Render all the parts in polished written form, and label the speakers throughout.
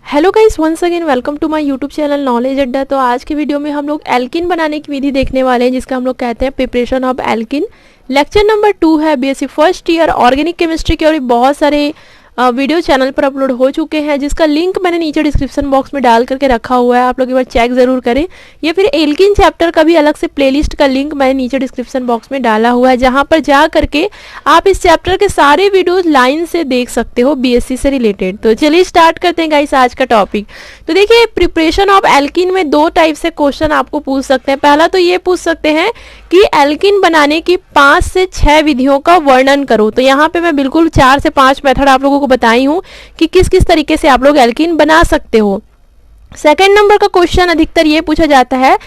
Speaker 1: Hello guys, once again welcome to my YouTube channel Knowledge Adda. तो आज के video में हम लोग एल्किन बनाने की विधि देखने वाले हैं, जिसका हम लोग कहते हैं preparation of alkyne. Lecture number 2 है BSc first year organic chemistry के, और ये बहुत सारे वीडियो चैनल पर अपलोड हो चुके हैं, जिसका लिंक मैंने नीचे डिस्क्रिप्शन बॉक्स में डाल करके रखा हुआ है। आप लोग एक बार चेक जरूर करें। या फिर एल्किन चैप्टर का भी अलग से प्लेलिस्ट का लिंक मैंने नीचे डिस्क्रिप्शन बॉक्स में डाला हुआ है, जहां पर जा करके आप इस चैप्टर के सारे वीडियोज लाइन से देख सकते हो बीएससी से रिलेटेड। तो चलिए स्टार्ट करते हैं गाइस आज का टॉपिक। तो देखिए, प्रिपरेशन ऑफ एल्किन में दो टाइप से क्वेश्चन आपको पूछ सकते हैं। पहला तो ये पूछ सकते हैं कि एल्किन बनाने की 5 से 6 विधियों का वर्णन करो। तो यहाँ पे मैं बिल्कुल 4 से 5 मेथड आप लोगों को बताई हूँ कि किस किस तरीके से आप लोग एल्किन बना सकते हो। सेकंड नंबर का क्वेश्चन अधिकतर ये पूछा जाता है,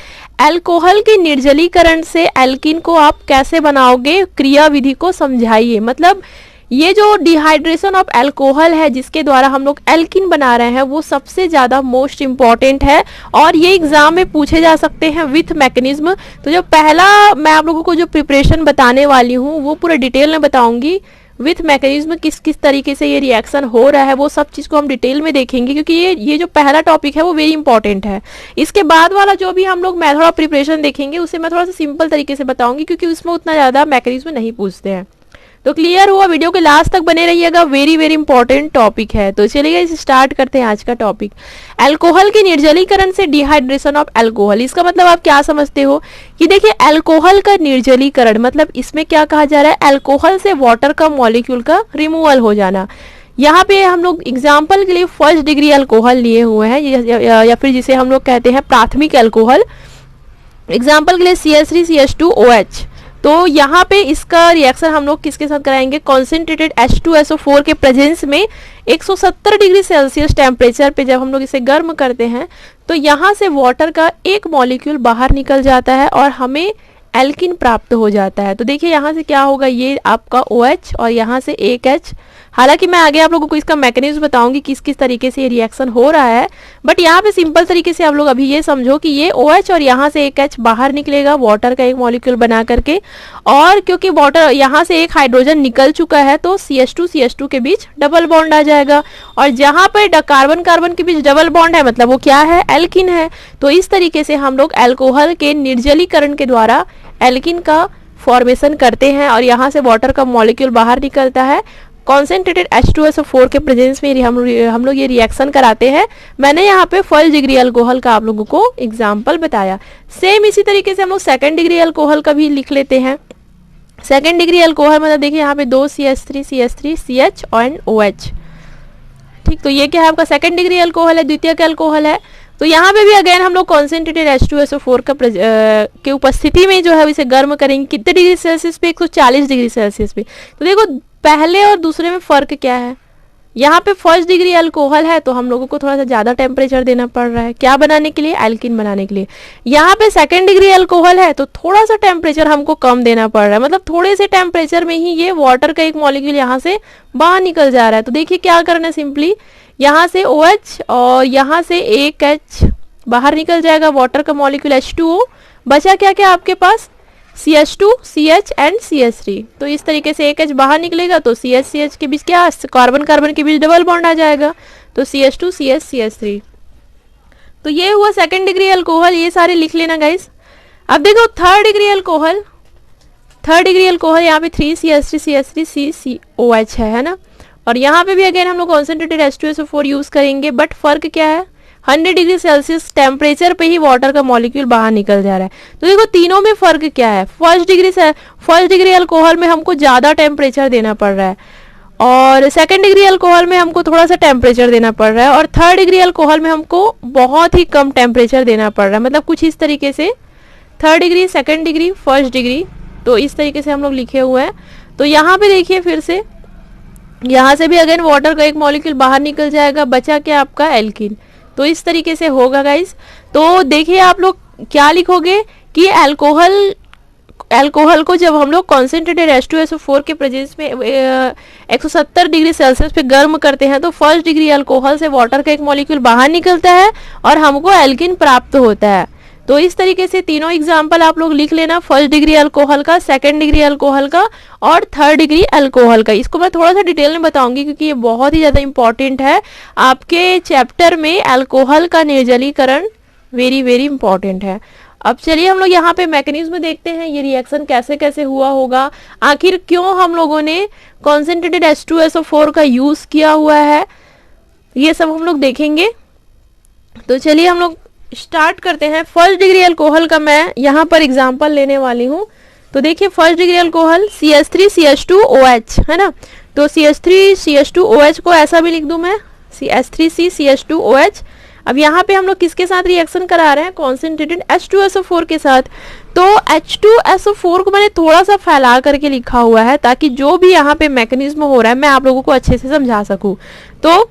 Speaker 1: अल्कोहल के निर्जलीकरण से एल्किन को आप कैसे बनाओगे, क्रिया विधि को समझाइए। मतलब ये जो डिहाइड्रेशन ऑफ अल्कोहल है, जिसके द्वारा हम लोग एल्किन बना रहे हैं, वो सबसे ज़्यादा मोस्ट इम्पॉर्टेंट है और ये एग्जाम में पूछे जा सकते हैं विथ मैकेनिज्म। तो जो पहला मैं आप लोगों को जो प्रिपरेशन बताने वाली हूँ वो पूरा डिटेल में बताऊंगी विथ मैकेनिज्म, किस किस तरीके से ये रिएक्शन हो रहा है, वो सब चीज़ को हम डिटेल में देखेंगे, क्योंकि ये जो पहला टॉपिक है वो वेरी इंपॉर्टेंट है। इसके बाद वाला जो भी हम लोग मेथड ऑफ प्रिपरेशन देखेंगे उसे मैं थोड़ा सा सिंपल तरीके से बताऊंगी, क्योंकि उसमें उतना ज़्यादा मैकेनिज्म नहीं पूछते हैं। तो क्लियर हुआ, वीडियो के लास्ट तक बने रहिएगा, वेरी वेरी इंपॉर्टेंट टॉपिक है। तो चलिए इसे स्टार्ट करते हैं आज का टॉपिक। अल्कोहल के निर्जलीकरण से डिहाइड्रेशन ऑफ अल्कोहल, इसका मतलब आप क्या समझते हो कि देखिए, अल्कोहल का निर्जलीकरण मतलब इसमें क्या कहा जा रहा है, अल्कोहल से वाटर का मॉलिक्यूल का रिमूवल हो जाना। यहाँ पे हम लोग एग्जाम्पल के लिए फर्स्ट डिग्री अल्कोहल लिए हुए हैं, या फिर जिसे हम लोग कहते हैं प्राथमिक अल्कोहल। एग्जाम्पल के लिए CH3 CH2OH। तो यहाँ पे इसका रिएक्शन हम लोग किसके साथ कराएंगे, कॉन्सेंट्रेटेड H2SO4 के प्रेजेंस में 170 डिग्री सेल्सियस टेम्परेचर पे जब हम लोग इसे गर्म करते हैं तो यहाँ से वाटर का एक मॉलिक्यूल बाहर निकल जाता है और हमें एल्किन प्राप्त हो जाता है। तो देखिए यहाँ से क्या होगा, ये आपका OH और यहाँ से एक H। हालांकि मैं आगे आप लोगों को इसका मैकेनिज्म बताऊंगी किस किस तरीके से ये रिएक्शन हो रहा है, बट यहाँ पे सिंपल तरीके से आप लोग अभी ये समझो कि ये OH और यहाँ से एक H बाहर निकलेगा वाटर का एक मॉलिक्यूल बना करके, और क्योंकि वाटर यहाँ से एक हाइड्रोजन निकल चुका है तो CH2 के बीच डबल बॉन्ड आ जाएगा, और जहाँ पर कार्बन कार्बन के बीच डबल बॉन्ड है मतलब वो क्या है, एल्किन है। तो इस तरीके से हम लोग अल्कोहल के निर्जलीकरण के द्वारा एल्किन का फॉर्मेशन करते हैं, और यहाँ से वाटर का मॉलिक्यूल बाहर निकलता है। कॉन्सेंट्रेटेड H2SO4 के प्रेजेंस में हम लोग ये रिएक्शन कराते हैं। मैंने यहाँ पे फर्स्ट डिग्री अल्कोहल का आप लोगों को एग्जाम्पल बताया। सेम इसी तरीके से हम लोग सेकंड डिग्री अल्कोहल का भी लिख लेते हैं। सेकंड डिग्री अल्कोहल मतलब देखिए यहाँ पे 2 CH3 CH और OH। ठीक, तो ये क्या है आपका सेकंड डिग्री अल्कोहल है, द्वितीयक अल्कोहल है। तो यहाँ पे भी अगेन हम लोग कॉन्सेंट्रेटेड H2SO4 का के उपस्थिति में जो है इसे गर्म करेंगे। कितने डिग्री सेल्सियस पे, 140 डिग्री सेल्सियस पे। तो देखो पहले और दूसरे में फर्क क्या है, यहाँ पे फर्स्ट डिग्री अल्कोहल है तो हम लोगों को थोड़ा सा ज्यादा टेम्परेचर देना पड़ रहा है, क्या बनाने के लिए, एल्किन बनाने के लिए। यहाँ पे सेकंड डिग्री अल्कोहल है तो थोड़ा सा टेम्परेचर हमको कम देना पड़ रहा है, मतलब थोड़े से टेम्परेचर में ही ये वाटर का एक मॉलिक्यूल यहाँ से बाहर निकल जा रहा है। तो देखिए क्या करना है, सिंपली यहाँ से OH और यहाँ से एक H बाहर निकल जाएगा, वाटर का मॉलिक्यूल H2O, बचा क्या क्या आपके पास, CH2 CH एंड CH3। तो इस तरीके से एक H बाहर निकलेगा तो CH के बीच क्या, कार्बन कार्बन के बीच डबल बॉन्ड आ जाएगा, तो CH2 CH3। तो ये हुआ सेकंड डिग्री अल्कोहल, ये सारे लिख लेना गाइस। अब देखो third degree alcohol, third degree alcohol यहाँ पे 3 CH3 CH3 COH है ना, और यहाँ पे भी अगेन हम लोग कॉन्सेंट्रेटेड H2SO4 यूज करेंगे, बट फर्क क्या है, 100 डिग्री सेल्सियस टेम्परेचर पे ही वाटर का मॉलिक्यूल बाहर निकल जा रहा है। तो देखो तीनों में फर्क क्या है, फर्स्ट डिग्री अल्कोहल में हमको ज्यादा टेम्परेचर देना पड़ रहा है, और सेकंड डिग्री अल्कोहल में हमको थोड़ा सा टेम्परेचर देना पड़ रहा है, और थर्ड डिग्री अल्कोहल में हमको बहुत ही कम टेम्परेचर देना पड़ रहा है। मतलब कुछ इस तरीके से third degree, second degree, first degree, तो इस तरीके से हम लोग लिखे हुए हैं। तो यहाँ पे देखिए फिर से यहाँ से भी अगेन वाटर का एक मॉलिक्यूल बाहर निकल जाएगा, बचा क्या आपका एल्किन। तो इस तरीके से होगा गाइस। तो देखिए आप लोग क्या लिखोगे कि अल्कोहल को जब हम लोग कॉन्सेंट्रेटेड H2SO4 के प्रेजेंस में 170 डिग्री सेल्सियस पे गर्म करते हैं तो फर्स्ट डिग्री अल्कोहल से वाटर का एक मॉलिक्यूल बाहर निकलता है और हमको एल्किन प्राप्त होता है। तो इस तरीके से तीनों एग्जाम्पल आप लोग लिख लेना, फर्स्ट डिग्री अल्कोहल का, सेकंड डिग्री अल्कोहल का और थर्ड डिग्री अल्कोहल का। इसको मैं थोड़ा सा डिटेल में बताऊंगी क्योंकि ये बहुत ही ज़्यादा इंपॉर्टेंट है आपके चैप्टर में। अल्कोहल का निर्जलीकरण वेरी वेरी इंपॉर्टेंट है। अब चलिए हम लोग यहाँ पे मैकेनिज्म देखते हैं, ये रिएक्शन कैसे कैसे हुआ होगा, आखिर क्यों हम लोगों ने कॉन्सेंट्रेटेड H2SO4 का यूज़ किया हुआ है, ये सब हम लोग देखेंगे। तो चलिए हम लोग स्टार्ट करते हैं। फर्स्ट डिग्री अल्कोहल का मैं यहाँ पर एग्जांपल लेने वाली हूँ। तो देखिए फर्स्ट डिग्री अल्कोहल CH3CH2OH है ना, तो CH3CH2OH को ऐसा भी लिख दूँ मैं, CH3CCH2OH। अब यहाँ पे हम लोग किसके साथ रिएक्शन करा रहे हैं, कॉन्सेंट्रेटेड H2SO4 के साथ। तो H2SO4 को मैंने थोड़ा सा फैला करके लिखा हुआ है ताकि जो भी यहाँ पे मैकेनिज्म हो रहा है मैं आप लोगों को अच्छे से समझा सकूँ। तो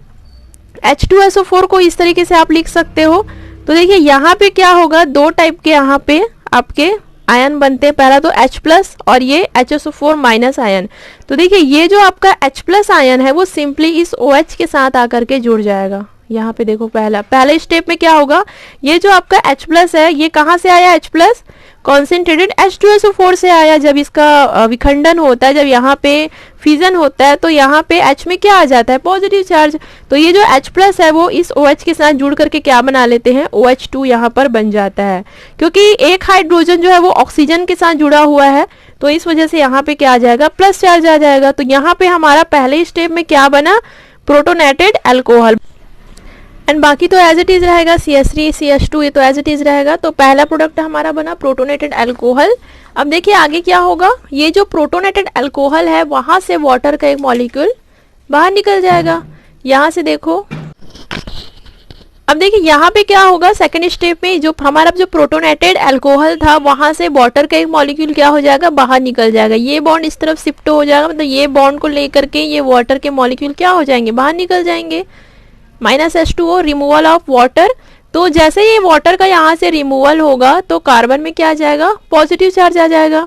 Speaker 1: H2SO4 को इस तरीके से आप लिख सकते हो। तो देखिए यहाँ पे क्या होगा, दो टाइप के यहाँ पे आपके आयन बनते हैं, पहला तो H+ और ये HSO4 माइनस आयन। तो देखिए ये जो आपका H+ आयन है वो सिंपली इस OH के साथ आकर के जुड़ जाएगा। यहाँ पे देखो पहले स्टेप में क्या होगा, ये जो आपका H+ है ये कहाँ से आया, H+ कॉन्सेंट्रेटेड H2SO4 से आया। जब इसका विखंडन होता है, जब यहाँ पे फिजन होता है तो यहाँ पे H में क्या आ जाता है, पॉजिटिव चार्ज। तो ये जो H+ है वो इस OH के साथ जुड़ करके क्या बना लेते हैं, OH2 यहाँ पर बन जाता है। क्योंकि एक हाइड्रोजन जो है वो ऑक्सीजन के साथ जुड़ा हुआ है तो इस वजह से यहाँ पे क्या आ जाएगा, प्लस चार्ज आ जाएगा। तो यहाँ पे हमारा पहले स्टेप में क्या बना, प्रोटोनेटेड अल्कोहल। एंड बाकी तो एज इट इज रहेगा, CH3CH2 ये तो एज इट इज रहेगा। तो पहला प्रोडक्ट हमारा बना प्रोटोनेटेड अल्कोहल। अब देखिए आगे क्या होगा, ये जो प्रोटोनेटेड अल्कोहल है वहां से वाटर का एक मॉलिक्यूल बाहर निकल जाएगा। यहाँ से देखो, अब देखिए यहाँ पे क्या होगा, सेकंड स्टेप में जो हमारा जो प्रोटोनेटेड अल्कोहल था वहां से वाटर का एक मॉलिक्यूल क्या हो जाएगा, बाहर निकल जाएगा। ये बॉन्ड इस तरफ शिफ्ट हो जाएगा, मतलब ये बॉन्ड को लेकर के ये वाटर के मॉलिक्यूल क्या हो जाएंगे, बाहर निकल जाएंगे। -H2O removal of water. तो जैसे ये वाटर का यहाँ से रिमूवल होगा तो कार्बन में क्या आ जाएगा, पॉजिटिव चार्ज आ जाएगा।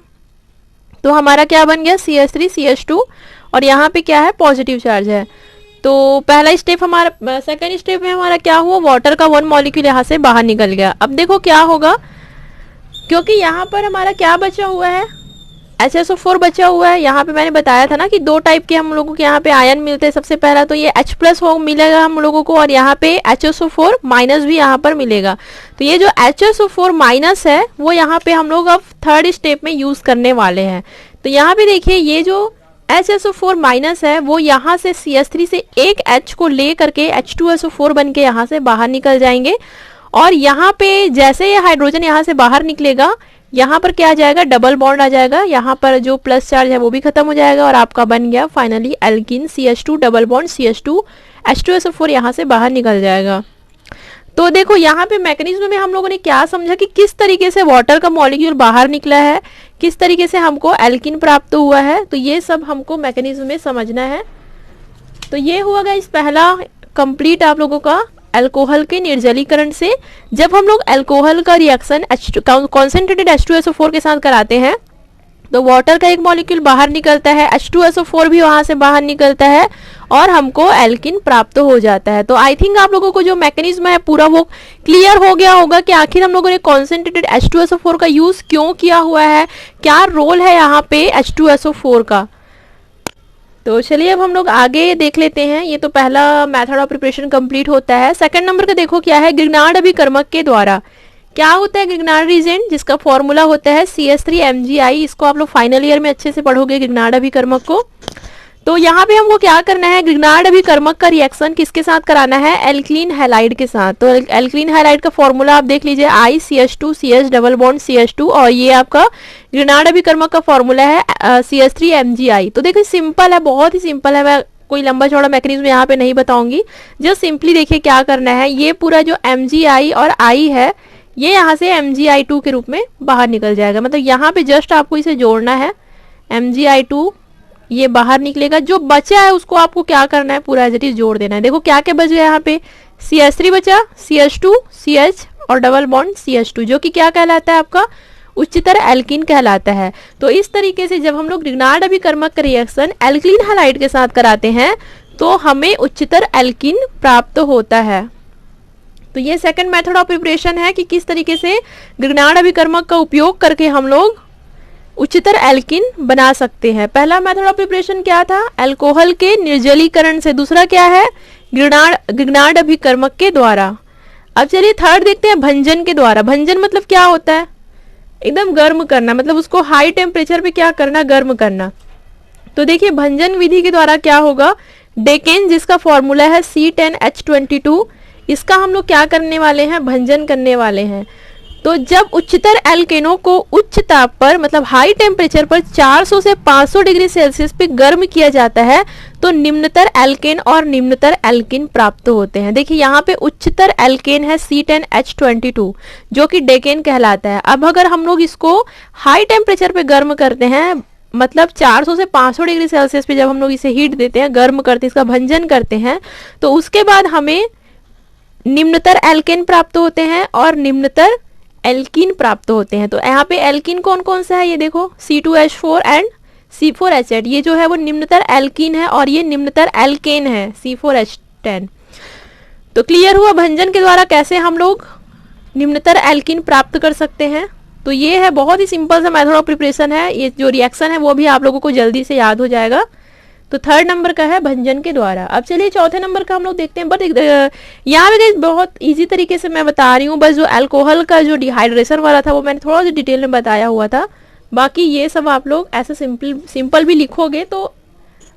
Speaker 1: तो हमारा क्या बन गया, CH3CH2 और यहाँ पे क्या है, पॉजिटिव चार्ज है। तो पहला स्टेप हमारा, सेकंड स्टेप में हमारा क्या हुआ, वाटर का वन मॉलिक्यूल यहाँ से बाहर निकल गया। अब देखो क्या होगा, क्योंकि यहाँ पर हमारा क्या बचा हुआ है, HSO4 बचा हुआ है। यहाँ पे मैंने बताया था ना कि दो टाइप के हम लोगों के यहाँ पे आयन मिलते हैं। सबसे पहला तो ये H+ हो मिलेगा हम लोगों को और यहाँ पे HSO4 माइनस भी यहाँ पर मिलेगा। तो ये जो HSO4 माइनस है वो यहाँ पे हम लोग अब थर्ड स्टेप में यूज करने वाले हैं। तो यहाँ पे देखिए ये जो HSO4 माइनस है वो यहाँ से CH3 से एक H को ले करके H2SO4 बन के यहाँ से बाहर निकल जाएंगे। और यहाँ पे जैसे ये हाइड्रोजन यहाँ से बाहर निकलेगा, यहाँ पर क्या आ जाएगा, डबल बॉन्ड आ जाएगा। यहाँ पर जो प्लस चार्ज है वो भी खत्म हो जाएगा और आपका बन गया finally alkene, CH2 double bond CH2 H2SO4 यहाँ से बाहर निकल जाएगा। तो देखो यहाँ पे मैकेनिज्म में हम लोगों ने क्या समझा कि किस तरीके से वाटर का मॉलिक्यूल बाहर निकला है, किस तरीके से हमको एल्कीन प्राप्त हुआ है। तो ये सब हमको मैकेनिज्म में समझना है। तो ये हुआ गाइस पहला कंप्लीट आप लोगों का अल्कोहल के निर्जलीकरण से। जब हम लोग अल्कोहल का रिएक्शन कॉन्सेंट्रेटेड H2SO4 के साथ कराते हैं तो वाटर का एक मॉलिक्यूल बाहर निकलता है, H2SO4 भी वहां से बाहर निकलता है और हमको एल्कीन प्राप्त हो जाता है। तो आई थिंक आप लोगों को जो मैकेनिज्म है पूरा वो क्लियर हो गया होगा कि आखिर हम लोगों ने कॉन्सेंट्रेटेड H2SO4 का यूज क्यों किया हुआ है, क्या रोल है यहाँ पे H2SO4 का। तो चलिए अब हम लोग आगे देख लेते हैं। ये तो पहला मेथड ऑफ प्रिपरेशन कंप्लीट होता है। सेकंड नंबर का देखो क्या है, ग्रिग्नार्ड अभिकर्मक के द्वारा क्या होता है, ग्रिग्नार्ड रीजेंट जिसका फॉर्मूला होता है CH3MgI। इसको आप लोग फाइनल ईयर में अच्छे से पढ़ोगे ग्रिग्नार्ड अभिकर्मक को। तो यहाँ पे हमको क्या करना है, ग्रिग्नार्ड अभिकर्मक का रिएक्शन किसके साथ कराना है, एल्कीन हैलाइड के साथ। तो एल्कीन हैलाइड का फॉर्मूला आप देख लीजिए, ICH2CH डबल बॉन्ड CH2 और ये आपका ग्रिग्नार्ड अभिकर्मक का फॉर्मूला है CH3MgI। तो देखिए सिंपल है, बहुत ही सिंपल है। मैं कोई लंबा चौड़ा मैकेनिज्म यहाँ पे नहीं बताऊंगी, जो सिंपली देखिए क्या करना है, ये पूरा जो MgI और I है ये यहाँ से MgI2 के रूप में बाहर निकल जाएगा। मतलब यहाँ पे जस्ट आपको इसे जोड़ना है, MgI2 ये बाहर निकलेगा। जो बचा है उसको आपको क्या करना है, पूरा एज इट इज जोड़ देना है। देखो क्या क्या बच गया यहाँ पे, CH3 बचा, CH2 CH और डबल बॉन्ड CH2 जो कि क्या कहलाता है आपका उच्चतर एल्कीन कहलाता है। तो इस तरीके से जब हम लोग ग्रिग्नार्ड अभिकर्मक का रिएक्शन एल्कीन हैलाइड के साथ कराते हैं तो हमें उच्चतर एल्कीन प्राप्त होता है। तो ये सेकंड मेथड ऑफ प्रिपरेशन है कि किस तरीके से ग्रिग्नार्ड अभिकर्मक का उपयोग करके हम लोग उच्चतर एल्किन बना सकते हैं। पहला मेथड ऑफ प्रिपरेशन क्या था, अल्कोहल के निर्जलीकरण से। दूसरा क्या है, ग्रिग्नार्ड अभिकर्मक के द्वारा। अब चलिए थर्ड देखते हैं, भंजन के द्वारा। भंजन मतलब क्या होता है, एकदम गर्म करना, मतलब उसको हाई टेम्परेचर पे क्या करना, गर्म करना। तो देखिए भंजन विधि के द्वारा क्या होगा, डेकेन जिसका फॉर्मूला है C10H22, इसका हम लोग क्या करने वाले हैं, भंजन करने वाले हैं। तो जब उच्चतर एल्केनों को उच्च ताप पर मतलब हाई टेम्परेचर पर 400 से 500 डिग्री सेल्सियस पे गर्म किया जाता है तो निम्नतर एल्केन और निम्नतर एल्किन प्राप्त होते हैं। देखिए यहाँ पे उच्चतर एल्केन है C10H22 जो कि डेकेन कहलाता है। अब अगर हम लोग इसको हाई टेम्परेचर पे गर्म करते हैं, मतलब 400 से 500 डिग्री सेल्सियस पे जब हम लोग इसे हीट देते हैं, गर्म करते हैं, इसका भंजन करते हैं, तो उसके बाद हमें निम्नतर एल्केन प्राप्त होते हैं और निम्नतर एल्कीन प्राप्त होते हैं। तो यहाँ पे एल्कीन कौन कौन सा है, ये देखो C2H4 एंड C4H8, ये जो है वो निम्नतर एल्कीन है और ये निम्नतर एल्केन है C4H10। तो क्लियर हुआ भंजन के द्वारा कैसे हम लोग निम्नतर एल्कीन प्राप्त कर सकते हैं। तो ये है बहुत ही सिंपल सा मेथड ऑफ प्रिपरेशन है। ये जो रिएक्शन है वो भी आप लोगों को जल्दी से याद हो जाएगा। तो थर्ड नंबर का है भंजन के द्वारा। अब चलिए चौथे नंबर का हम लोग देखते हैं। बट यहाँ पे बहुत इजी तरीके से मैं बता रही हूँ, बस जो अल्कोहल का जो डिहाइड्रेशन वाला था वो मैंने थोड़ा सा डिटेल में बताया हुआ था। बाकी ये सब आप लोग ऐसे सिंपल भी लिखोगे तो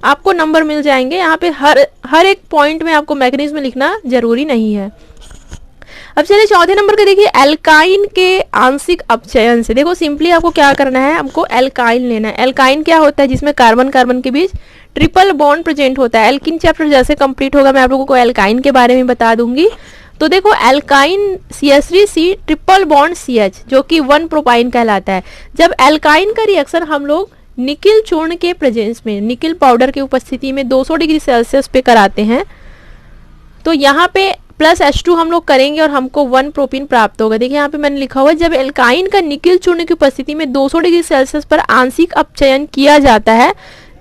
Speaker 1: आपको नंबर मिल जाएंगे। यहाँ पे हर एक पॉइंट में आपको मैकेनिज्म लिखना जरूरी नहीं है। अब चलिए चौथे नंबर का देखिए, एल्काइन के आंशिक अपचयन से। देखो सिंपली आपको क्या करना है, हमको एल्काइन लेना है। एल्काइन क्या होता है, जिसमें कार्बन कार्बन के बीच ट्रिपल बॉन्ड प्रेजेंट होता है। एल्किन चैप्टर जैसे कंप्लीट होगा मैं आप लोगों को एल्काइन के बारे में बता दूंगी। तो देखो alkyne CH3C triple bond CH जो कि 1 प्रोपाइन कहलाता है। जब एल्काइन का रिएक्शन हम लोग निकिल चूर्ण के प्रेजेंस में, निकिल पाउडर की उपस्थिति में 200 डिग्री सेल्सियस पे कराते हैं, तो यहाँ पे प्लस H2 हम लोग करेंगे और हमको 1 प्रोपीन प्राप्त होगा। देखिए यहाँ पे मैंने लिखा हुआ है, जब एल्काइन का निकिल चूर्ण की उपस्थिति में 200 डिग्री सेल्सियस पर आंशिक अपचयन किया जाता है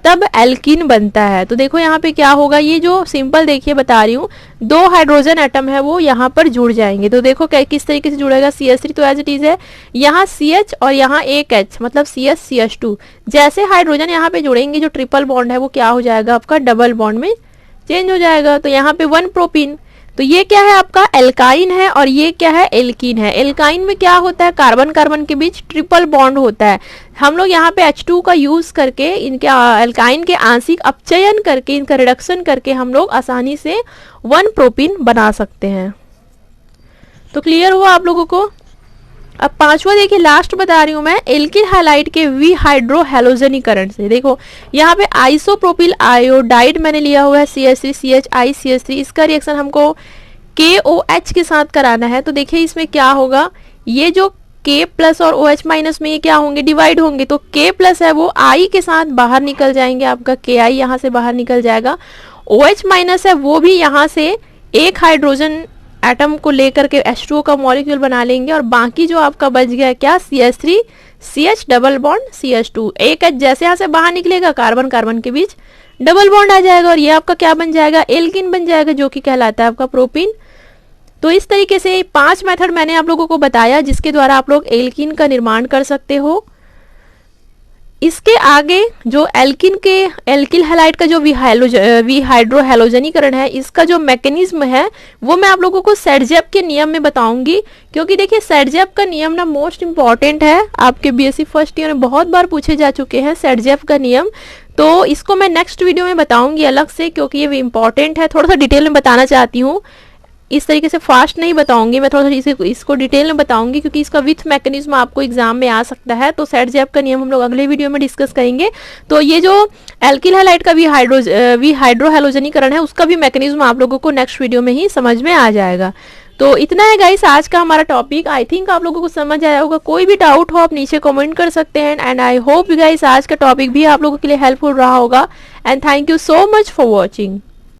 Speaker 1: तब एल्कीन बनता है। तो देखो यहाँ पे क्या होगा, ये जो सिंपल देखिए बता रही हूँ, 2 हाइड्रोजन एटम है वो यहाँ पर जुड़ जाएंगे। तो देखो किस तरीके से जुड़ेगा, CH3 तो एज इट इज है, यहाँ CH और यहाँ एक H मतलब CH CH2। जैसे हाइड्रोजन यहाँ पे जुड़ेंगे जो ट्रिपल बॉन्ड है वो क्या हो जाएगा, आपका डबल बॉन्ड में चेंज हो जाएगा। तो यहाँ पे 1 प्रोपीन। तो ये क्या है, आपका एल्काइन है और ये क्या है, एल्कीन है। एल्काइन में क्या होता है, कार्बन कार्बन के बीच ट्रिपल बॉन्ड होता है। हम लोग यहाँ पे H2 का यूज करके इनके एल्काइन के आंशिक अपचयन करके, इनका रिडक्शन करके हम लोग आसानी से 1 प्रोपीन बना सकते हैं। तो क्लियर हुआ आप लोगों को। अब पांचवा देखिए, लास्ट बता रही हूं मैं, एल्किल हाइलाइट के विहाइड्रो हैलोजनीकरण से। देखो यहाँ पे आइसोप्रोपिल आयोडाइड मैंने लिया हुआ है CH3CHI इसका रिएक्शन हमको KOH के साथ कराना है। तो देखिए इसमें क्या होगा, ये जो K प्लस और OH माइनस में ये क्या होंगे, डिवाइड होंगे। तो K प्लस है वो I के साथ बाहर निकल जाएंगे, आपका KI यहाँ से बाहर निकल जाएगा। OH माइनस है वो भी यहाँ से एक हाइड्रोजन एटम को लेकर के H2O का मॉलिक्यूल बना लेंगे और बाकी जो आपका बच गया क्या, CH3 CH double bond CH2। एक H जैसे यहाँ से बाहर निकलेगा, कार्बन कार्बन के बीच डबल बॉन्ड आ जाएगा और ये आपका क्या बन जाएगा, एल्किन बन जाएगा जो कि कहलाता है आपका प्रोपीन। तो इस तरीके से 5 मेथड मैंने आप लोगों को बताया जिसके द्वारा आप लोग एल्किन का निर्माण कर सकते हो। इसके आगे जो एल्किल हैलाइड का जो विहाइड्रो हैलोजनीकरण है, इसका जो मैकेनिज्म है वो मैं आप लोगों को सेडजेप के नियम में बताऊंगी। क्योंकि देखिए सेडजेप का नियम ना मोस्ट इंपॉर्टेंट है, आपके BSc फर्स्ट ईयर में बहुत बार पूछे जा चुके हैं सेडजेप का नियम। तो इसको मैं नेक्स्ट वीडियो में बताऊंगी अलग से, क्योंकि ये इंपॉर्टेंट है। थोड़ा सा डिटेल में बताना चाहती हूँ, इस तरीके से फास्ट नहीं बताऊंगी मैं, थोड़ा सा इसको डिटेल में बताऊंगी क्योंकि इसका विथ मैकेनिज्म आपको एग्जाम में आ सकता है। तो सेडजेप का नियम हम लोग अगले वीडियो में डिस्कस करेंगे। तो ये जो एल्किल हैलाइड का विहाइड्रो हैलोजनीकरण है उसका भी मैकेनिज्म आप लोगों को नेक्स्ट वीडियो में ही समझ में आ जाएगा। तो इतना है गाइस आज का हमारा टॉपिक। आई थिंक आप लोगों को समझ आया होगा। कोई भी डाउट हो आप नीचे कमेंट कर सकते हैं। एंड आई होप गाइस आज का टॉपिक भी आप लोगों के लिए हेल्पफुल रहा होगा। And thank you so much for watching.